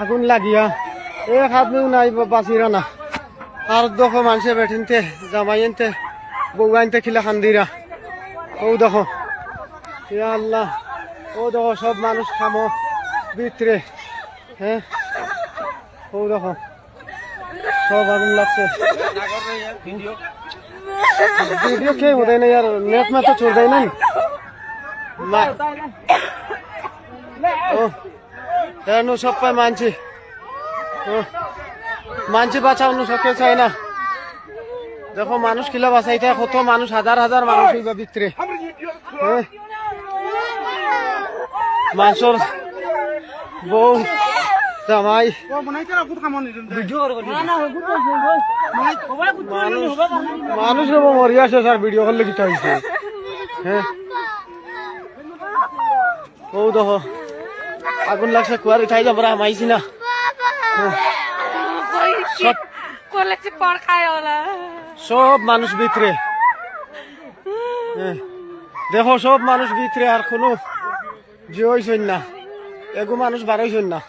আগুন লাগিয়া এক আদমিও নাই বাঁচিরা না। আর দেখো মানুষে বেঠিনতে জামাই আনতে বউ আনতে খিলা খান্দিরা। ও দেখো ইয়া আল্লাহ, ও দেখো সব মানুষ খামো ভিতরে। হ্যাঁ ও দেখো সব আগুন লাগছে। ভিডিও কে होता है ना यार, नेट में तो छोड़ देना नु सब पाए मानছি বাঁচানো সকে চাই না। দেখো মানুষ কিলা বাঁচাইতে কত মানুষ, হাজার হাজার মানুষ হইবা ভিতরে। মানুষের বউ জামাই মানুষ মরি আছে স্যার, ভিডিও করলে কিটা হয়েছে। হ্যাঁ ও দেখো আগুন লাগছে, কুয়ার উঠাই যাবো মাইছি না। সব মানুষ ভিতরে, দেখো সব মানুষ ভিতরে, আর কোনো যে হইছেন না, এগু মানুষ বার হইছেন না।